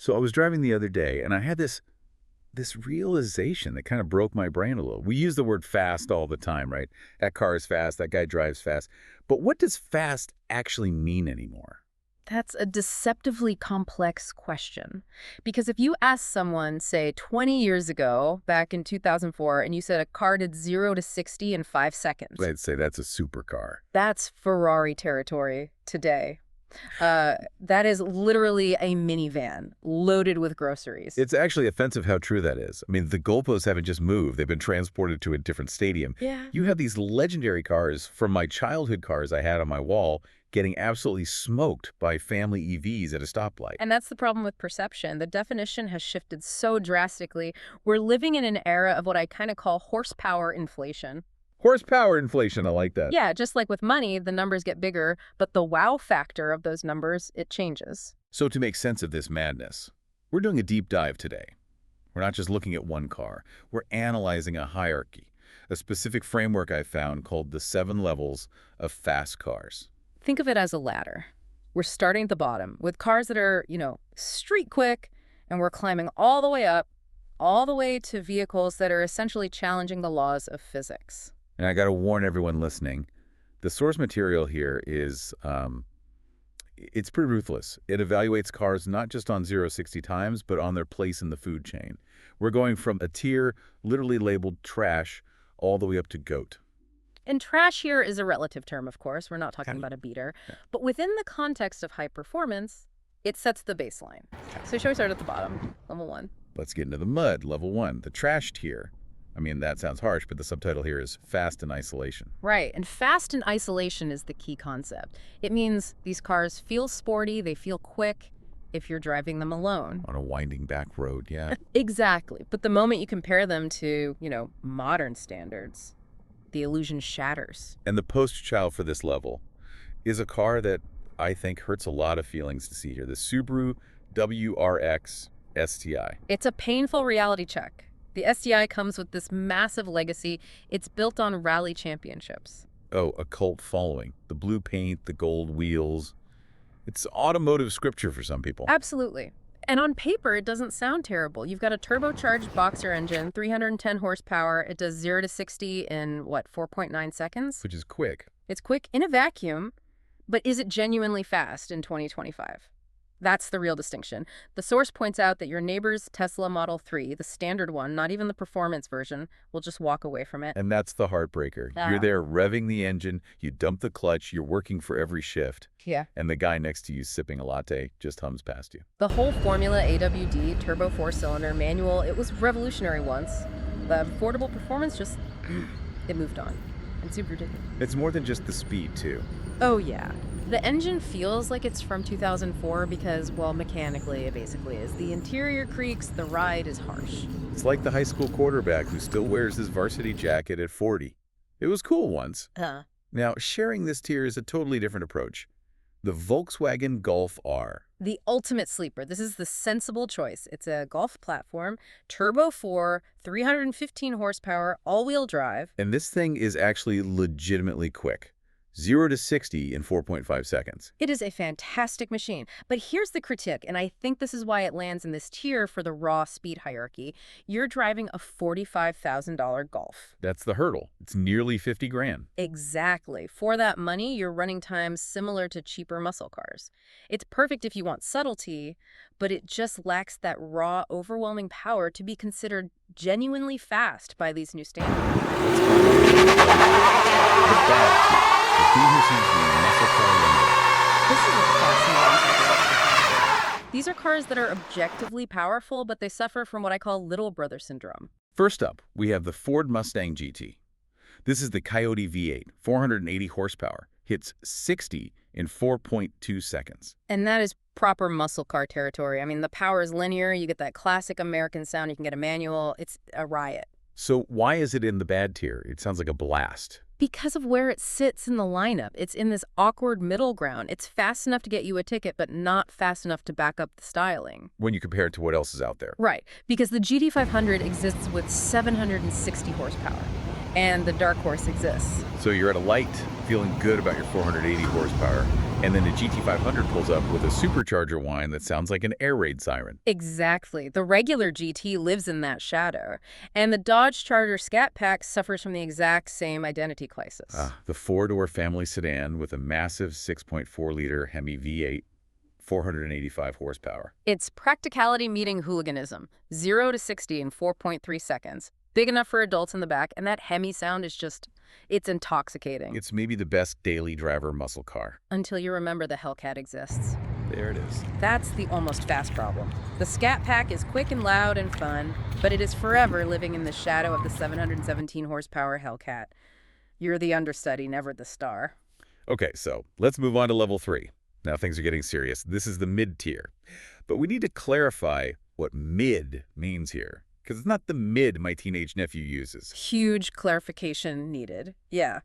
So I was driving the other day, and I had this realization that kind of broke my brain a little. We use the word fast all the time, right? That car is fast, that guy drives fast. But what does fast actually mean anymore? That's a deceptively complex question. Because if you ask someone, say, 20 years ago, back in 2004, and you said a car did 0 to 60 in 5 seconds, I'd say that's a supercar. that's Ferrari territory today. That is literally a minivan loaded with groceries. It's actually offensive how true that is. I mean, the goalposts haven't just moved. They've been transported to a different stadium. Yeah. You have these legendary cars from my childhood cars I had on my wall getting absolutely smoked by family EVs at a stoplight. And that's the problem with perception. The definition has shifted so drastically. We're living in an era of what I kind of call horsepower inflation. Horsepower inflation, I like that. Yeah, just like with money, the numbers get bigger, but the wow factor of those numbers, it changes. So to make sense of this madness, we're doing a deep dive today. We're not just looking at one car. We're analyzing a hierarchy, a specific framework I found called the 7 levels of fast cars. Think of it as a ladder. We're starting at the bottom with cars that are, street quick, and we're climbing all the way up, all the way to vehicles that are essentially challenging the laws of physics. And I got to warn everyone listening, the source material here is, it's pretty ruthless. It evaluates cars not just on 0 to 60 times, but on their place in the food chain. We're going from a tier literally labeled trash all the way up to GOAT. And trash here is a relative term, of course. We're not talking about a beater. Yeah. But within the context of high performance, it sets the baseline. So shall we start at the bottom, level 1? Let's get into the mud, level 1, the trash tier. I mean, that sounds harsh, but the subtitle here is Fast in Isolation. Right, and fast in isolation is the key concept. It means these cars feel sporty, they feel quick if you're driving them alone. On a winding back road, yeah. Exactly, but the moment you compare them to, modern standards, the illusion shatters. And the poster child for this level is a car that I think hurts a lot of feelings to see here, the Subaru WRX STI. It's a painful reality check. The STI comes with this massive legacy. It's built on rally championships. Oh, a cult following. The blue paint, the gold wheels. It's automotive scripture for some people. Absolutely. And on paper, it doesn't sound terrible. You've got a turbocharged boxer engine, 310 horsepower. It does 0 to 60 in, 4.9 seconds? Which is quick. It's quick in a vacuum, but is it genuinely fast in 2025? That's the real distinction. The source points out that your neighbor's Tesla Model 3, the standard one, not even the performance version, will just walk away from it. And that's the heartbreaker. You're there revving the engine, you dump the clutch, you're working for every shift. Yeah. And the guy next to you sipping a latte just hums past you. The whole Formula AWD turbo 4-cylinder manual, it was revolutionary once. The affordable performance just, it moved on. It's super ridiculous. It's more than just the speed, too. Oh, yeah. The engine feels like it's from 2004 because, mechanically it basically is. The interior creaks, the ride is harsh. It's like the high school quarterback who still wears his varsity jacket at 40. It was cool once. Now, sharing this tier is a totally different approach. The Volkswagen Golf R. The ultimate sleeper. This is the sensible choice. It's a Golf platform, turbo 4, 315 horsepower, all-wheel drive. And this thing is actually legitimately quick. 0 to 60 in 4.5 seconds. It is a fantastic machine. But here's the critique, and I think this is why it lands in this tier for the raw speed hierarchy. You're driving a $45,000 Golf. That's the hurdle. It's nearly 50 grand. Exactly. For that money, you're running times similar to cheaper muscle cars. It's perfect if you want subtlety, but it just lacks that raw, overwhelming power to be considered genuinely fast by these new standards. This is a fascinating topic. These are cars that are objectively powerful, but they suffer from what I call little brother syndrome. First up, we have the Ford Mustang GT. This is the Coyote V8, 480 horsepower, hits 60 in 4.2 seconds. And that is proper muscle car territory. I mean, the power is linear. You get that classic American sound. You can get a manual. It's a riot. So why is it in the bad tier? It sounds like a blast. Because of where it sits in the lineup. It's in this awkward middle ground. It's fast enough to get you a ticket, but not fast enough to back up the styling. When you compare it to what else is out there. Right, because the GT500 exists with 760 horsepower, and the dark horse exists. So you're at a light, feeling good about your 480 horsepower. And then a GT500 pulls up with a supercharger whine that sounds like an air raid siren. Exactly. The regular GT lives in that shadow, and the Dodge Charger Scat Pack suffers from the exact same identity crisis. Ah, the four-door family sedan with a massive 6.4-liter Hemi V8, 485 horsepower. It's practicality meeting hooliganism. 0 to 60 in 4.3 seconds. Big enough for adults in the back, and that Hemi sound is just, it's intoxicating. It's maybe the best daily driver muscle car. Until you remember the Hellcat exists. There it is. That's the almost fast problem. The Scat Pack is quick and loud and fun, but it is forever living in the shadow of the 717 horsepower Hellcat. You're the understudy, never the star. Okay, so let's move on to level 3. Now things are getting serious. This is the mid-tier. But we need to clarify what mid means here, because it's not the mid my teenage nephew uses. Huge clarification needed. Yeah.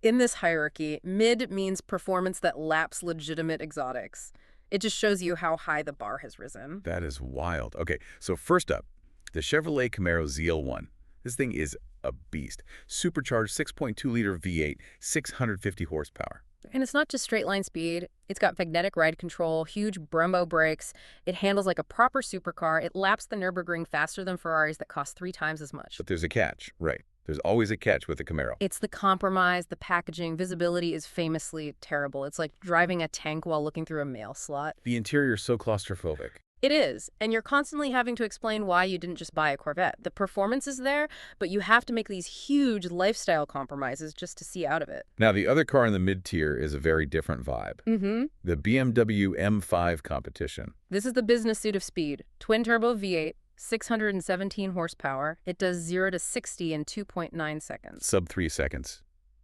In this hierarchy, mid means performance that laps legitimate exotics. It just shows you how high the bar has risen. That is wild. Okay, so first up, the Chevrolet Camaro ZL1. This thing is a beast. Supercharged 6.2-liter V8, 650 horsepower. And it's not just straight line speed. It's got magnetic ride control, huge Brembo brakes. It handles like a proper supercar. It laps the Nürburgring faster than Ferraris that cost 3 times as much. But there's a catch, right? There's always a catch with the Camaro. It's the compromise, the packaging. Visibility is famously terrible. It's like driving a tank while looking through a mail slot. The interior is so claustrophobic. It is, and you're constantly having to explain why you didn't just buy a Corvette. The performance is there, but you have to make these huge lifestyle compromises just to see out of it. Now, the other car in the mid-tier is a very different vibe. The BMW M5 competition. This is the business suit of speed. Twin-turbo V8, 617 horsepower. It does 0 to 60 in 2.9 seconds. Sub 3 seconds.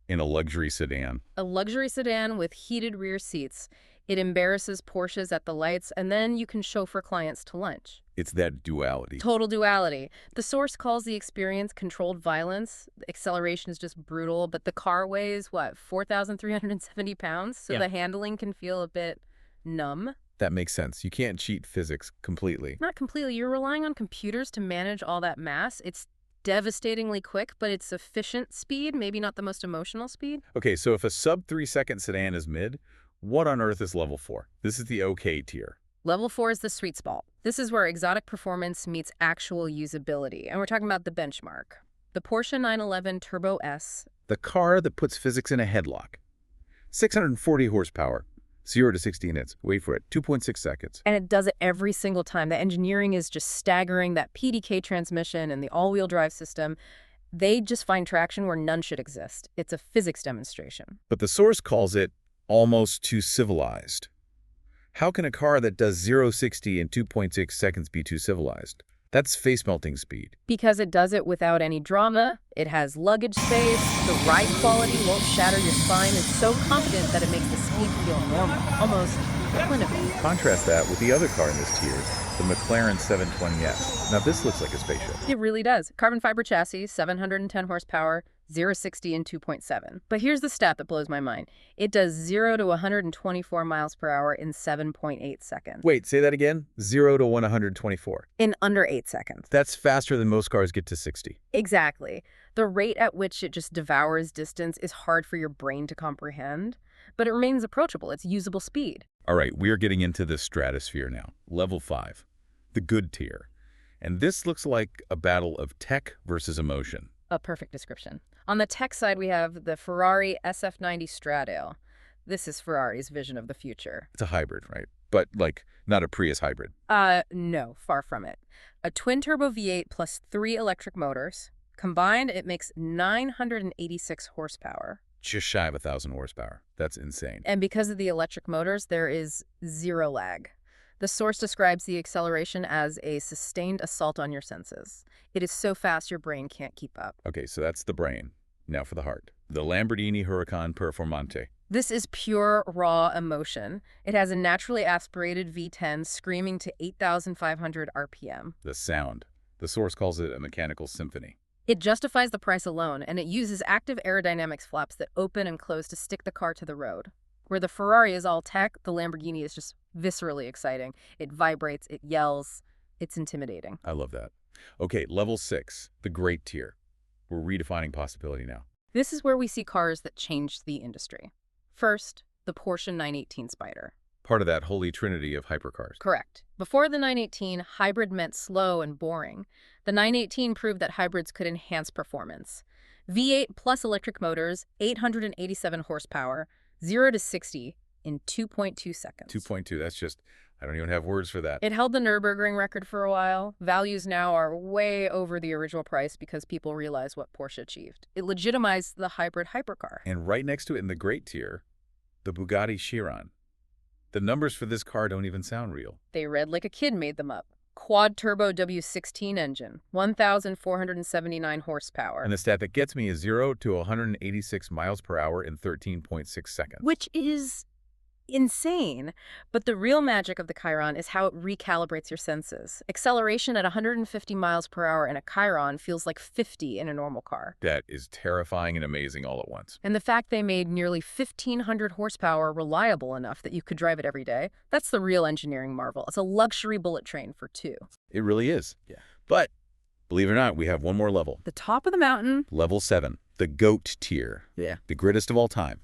In a luxury sedan. A luxury sedan with heated rear seats. It embarrasses Porsches at the lights, and then you can chauffeur clients to lunch. It's that duality. Total duality. The source calls the experience controlled violence. The acceleration is just brutal, but the car weighs, what, 4,370 pounds? So the handling can feel a bit numb. That makes sense. You can't cheat physics completely. Not completely. You're relying on computers to manage all that mass. It's devastatingly quick, but it's efficient speed, maybe not the most emotional speed. Okay, so if a sub 3-second sedan is mid, what on earth is level 4? This is the okay tier. Level 4 is the sweet spot. This is where exotic performance meets actual usability, and we're talking about the benchmark. The Porsche 911 Turbo S. The car that puts physics in a headlock. 640 horsepower. 0 to 60 minutes. Wait for it. 2.6 seconds. And it does it every single time. The engineering is just staggering. That PDK transmission and the all-wheel drive system, they just find traction where none should exist. It's a physics demonstration. But the source calls it almost too civilized. How can a car that does 0-60 in 2.6 seconds be too civilized? That's face-melting speed. Because it does it without any drama, it has luggage space, the ride quality won't shatter your spine, it's so confident that it makes the speed feel normal, almost clinical. Contrast that with the other car in this tier, the McLaren 720S. Now this looks like a spaceship. It really does. Carbon fiber chassis, 710 horsepower, 0-60 in 2.7. But here's the stat that blows my mind. It does 0 to 124 miles per hour in 7.8 seconds. Wait, say that again? 0 to 124. In under 8 seconds. That's faster than most cars get to 60. Exactly. The rate at which it just devours distance is hard for your brain to comprehend, but it remains approachable. It's usable speed. All right, we are getting into the stratosphere now. Level 5, the good tier. And this looks like a battle of tech versus emotion. A perfect description. On the tech side, we have the Ferrari SF90 Stradale. This is Ferrari's vision of the future. It's a hybrid, right? But, like, not a Prius hybrid. No, far from it. A twin-turbo V8 plus 3 electric motors. Combined, it makes 986 horsepower. Just shy of 1,000 horsepower. That's insane. And because of the electric motors, there is zero lag. The source describes the acceleration as a sustained assault on your senses. It is so fast your brain can't keep up. Okay, so that's the brain. Now for the heart. The Lamborghini Huracan Performante. This is pure, raw emotion. It has a naturally aspirated V10 screaming to 8,500 RPM. The sound. The source calls it a mechanical symphony. It justifies the price alone, and it uses active aerodynamics flaps that open and close to stick the car to the road. Where the Ferrari is all tech, the Lamborghini is just viscerally exciting. It vibrates, it yells, it's intimidating. I love that. Okay, level 6, the great tier. We're redefining possibility now. This is where we see cars that changed the industry. First, the the Porsche 918 Spyder. Part of that holy trinity of hypercars. Correct. Before the 918, hybrid meant slow and boring. The 918 proved that hybrids could enhance performance. V8 plus electric motors, 887 horsepower, 0 to 60 in 2.2 seconds. 2.2, that's just, I don't even have words for that. It held the Nürburgring record for a while. Values now are way over the original price because people realize what Porsche achieved. It legitimized the hybrid hypercar. And right next to it in the great tier, the Bugatti Chiron. The numbers for this car don't even sound real. They read like a kid made them up. Quad-turbo W16 engine, 1,479 horsepower. And the stat that gets me is 0 to 186 miles per hour in 13.6 seconds. Which is insane. But the real magic of the Chiron is how it recalibrates your senses. Acceleration at 150 miles per hour in a Chiron feels like 50 in a normal car. That is terrifying and amazing all at once. And the fact they made nearly 1,500 horsepower reliable enough that you could drive it every day, that's the real engineering marvel. It's a luxury bullet train for two. It really is. Yeah. But, believe it or not, we have one more level. The top of the mountain. Level 7, the GOAT tier. Yeah. The greatest of all time.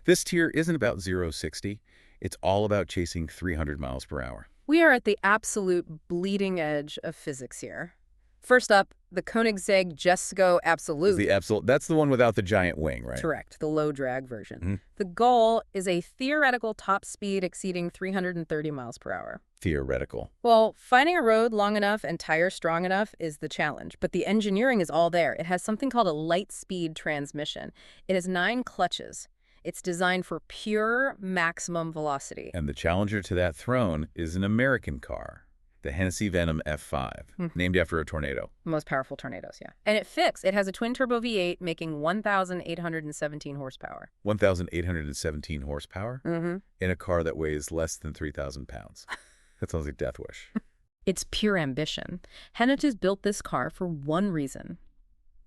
This tier isn't about 0-60. It's all about chasing 300 miles per hour. We are at the absolute bleeding edge of physics here. First up, the Koenigsegg Jesko Absolute. That's the one without the giant wing, right? Correct, the low drag version. The goal is a theoretical top speed exceeding 330 miles per hour. Theoretical. Well, finding a road long enough and tires strong enough is the challenge, but the engineering is all there. It has something called a light speed transmission. It has 9 clutches. It's designed for pure maximum velocity. And the challenger to that throne is an American car, the Hennessy Venom F5, named after a tornado. Most powerful tornadoes, yeah. And it fits. It has a twin-turbo V8 making 1,817 horsepower. 1,817 horsepower? In a car that weighs less than 3,000 pounds. That sounds like death wish. It's pure ambition. Hennessy built this car for one reason: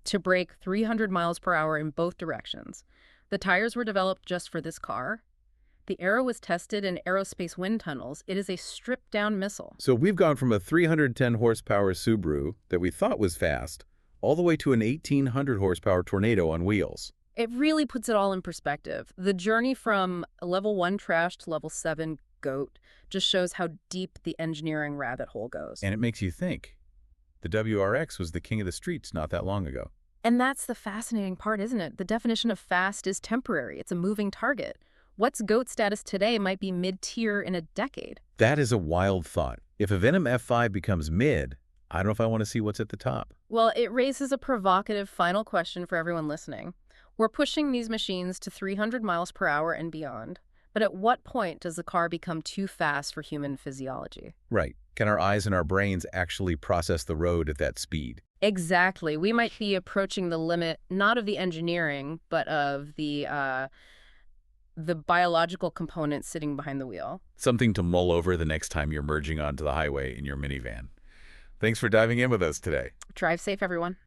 to break 300 miles per hour in both directions. The tires were developed just for this car. The Aero was tested in aerospace wind tunnels. It is a stripped-down missile. So we've gone from a 310 horsepower Subaru that we thought was fast, all the way to an 1,800 horsepower tornado on wheels. It really puts it all in perspective. The journey from level 1 trash to level 7 GOAT just shows how deep the engineering rabbit hole goes. And it makes you think. The WRX was the king of the streets not that long ago. And that's the fascinating part, isn't it? The definition of fast is temporary. It's a moving target. What's GOAT status today might be mid-tier in a decade. That is a wild thought. If a Venom F5 becomes mid, I don't know if I want to see what's at the top. Well, it raises a provocative final question for everyone listening. We're pushing these machines to 300 miles per hour and beyond. But at what point does the car become too fast for human physiology? Right. Can our eyes and our brains actually process the road at that speed? Exactly. We might be approaching the limit, not of the engineering, but of the biological component sitting behind the wheel. Something to mull over the next time you're merging onto the highway in your minivan. Thanks for diving in with us today. Drive safe, everyone.